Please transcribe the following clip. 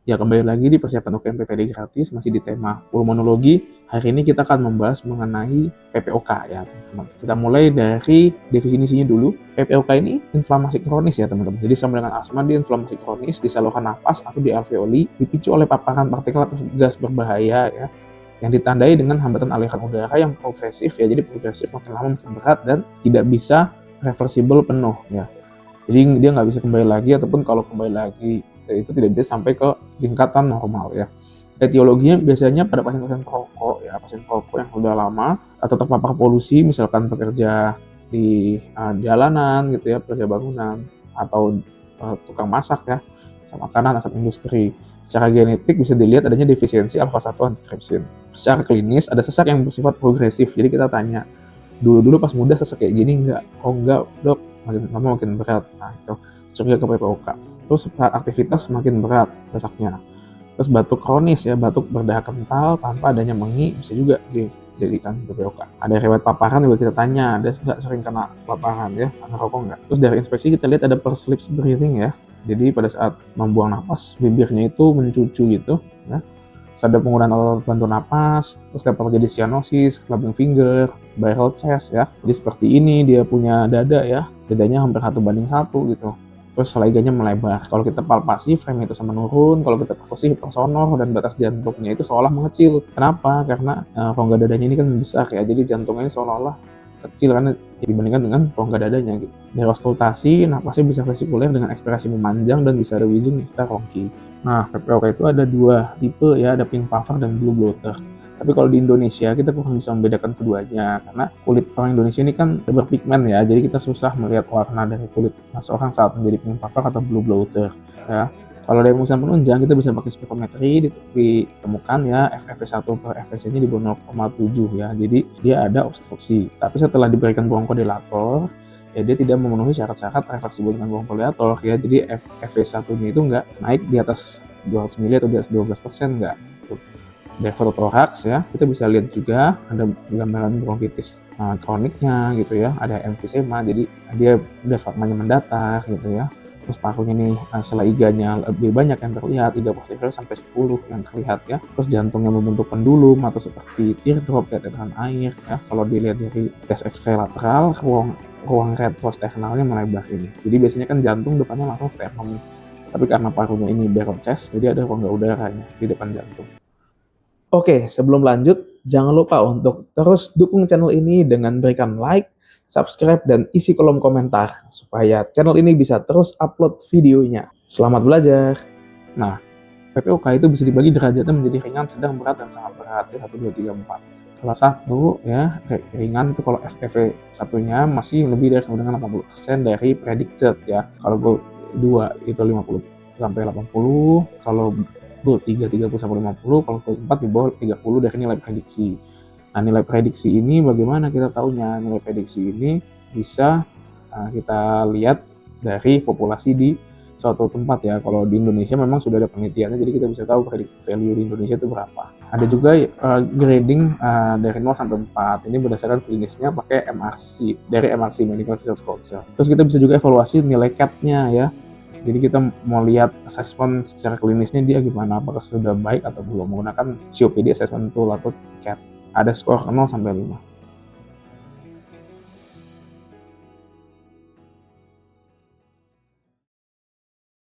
Ya kembali lagi di persiapan UKM PPD gratis, masih di tema pulmonologi. Hari ini kita akan membahas mengenai PPOK ya teman-teman. Kita mulai dari definisinya dulu. PPOK ini inflamasi kronis ya teman-teman. Jadi sama dengan asma, dia inflamasi kronis di saluran napas atau di alveoli, dipicu oleh paparan partikel atau gas berbahaya ya, yang ditandai dengan hambatan aliran udara yang progresif ya. Jadi progresif, makin lama makin berat dan tidak bisa reversible penuh ya. Jadi dia nggak bisa kembali lagi, ataupun kalau kembali lagi itu tidak bisa sampai ke tingkatan normal ya. Etiologinya biasanya pada pasien-pasien perokok ya, pasien perokok yang sudah lama atau terpapar polusi, misalkan bekerja di jalanan gitu ya, pekerja bangunan atau tukang masak ya, sama makanan asap industri. Secara genetik bisa dilihat adanya defisiensi alfa-1 antitrypsin. Secara klinis ada sesak yang bersifat progresif. Jadi kita tanya, dulu pas muda sesak kayak gini enggak? Oh enggak dok, makin lama makin berat. Nah itu curiga ke PPOK. Terus saat aktivitas semakin berat sesaknya. Terus batuk kronis ya, batuk berdahak kental tanpa adanya mengi, bisa juga dijadikan PPOK. Ada riwayat paparan juga kita tanya, ada nggak sering kena paparan ya, kena rokok nggak. Terus dari inspeksi kita lihat ada pursed lips breathing ya, jadi pada saat membuang napas bibirnya itu mencucu gitu ya. Terus ada penggunaan alat bantu napas, terus dapat terjadi cyanosis, clubbing finger, barrel chest ya. Jadi seperti ini, dia punya dada ya, dadanya hampir 1:1 gitu. Terus selaiganya melebar. Kalau kita palpasi, frame itu sama menurun. Kalau kita perkusi, hipersonor, dan batas jantungnya itu seolah mengecil. Kenapa? Karena rongga dadanya ini kan besar ya, jadi jantungnya seolah-olah kecil karena dibandingkan dengan rongga dadanya gitu. Dari auskultasi, napasnya bisa vesikuler dengan ekspresi memanjang dan bisa ada wheezing serta ronki. Nah, PPOK itu ada 2 tipe ya, ada pink puffer dan blue bloater. Tapi kalau di Indonesia kita kurang bisa membedakan keduanya karena kulit orang Indonesia ini kan berpigmen ya, jadi kita susah melihat warna dari kulit seseorang saat menjadi pink puffer atau blue bloater ya. Kalau dari pemeriksaan penunjang kita bisa pakai spirometri, ditemukan ya FFV1 per FVC-nya di bawah 0,7 ya, jadi dia ada obstruksi. Tapi setelah diberikan bronchodilator ya dia tidak memenuhi syarat-syarat reversibel dengan bronchodilator ya, jadi FV1-nya itu nggak naik di atas 200 mili atau di atas 12%, nggak. Dari foto toraks ya, kita bisa lihat juga ada gambaran bronkitis kroniknya gitu ya, ada emfisema, jadi dia diafragmanya mendatar gitu ya. Terus parunya nih selaiganya lebih banyak yang terlihat, iga posterior sampai 10 yang terlihat ya. Terus jantungnya membentuk pendulum atau seperti teardrop, tetesan air ya. Kalau dilihat dari tes X-ray lateral, ruang retrosternalnya melebar ini. Jadi biasanya kan jantung depannya langsung sternum, tapi karena parunya ini barrel chest, jadi ada rongga udaranya di depan jantung. Oke, sebelum lanjut, jangan lupa untuk terus dukung channel ini dengan berikan like, subscribe, dan isi kolom komentar supaya channel ini bisa terus upload videonya. Selamat belajar! Nah, PPOK itu bisa dibagi derajatnya menjadi ringan, sedang, berat, dan sangat berat ya, 1, 2, 3, 4. Kalau 1 ya, ringan itu kalau FEV1-nya masih lebih dari sama dengan 80% dari predicted ya. Kalau 2 itu 50 sampai 80, kalau 3 30 sampai 50, kalau 4 di bawah 30 dari nilai prediksi. Nah, nilai prediksi ini bagaimana kita tahunya? Nilai prediksi ini bisa kita lihat dari populasi di suatu tempat ya. Kalau di Indonesia memang sudah ada penelitiannya, jadi kita bisa tahu predictive value di Indonesia itu berapa. Ada juga grading dari 0 sampai 4. Ini berdasarkan klinisnya pakai MRC, dari MRC Medical Research Council. Terus kita bisa juga evaluasi nilai CAT-nya ya. Jadi kita mau lihat assessment secara klinisnya dia gimana, apakah sudah baik atau belum, menggunakan COPD assessment tool atau CAT. Ada skor 0 sampai 5.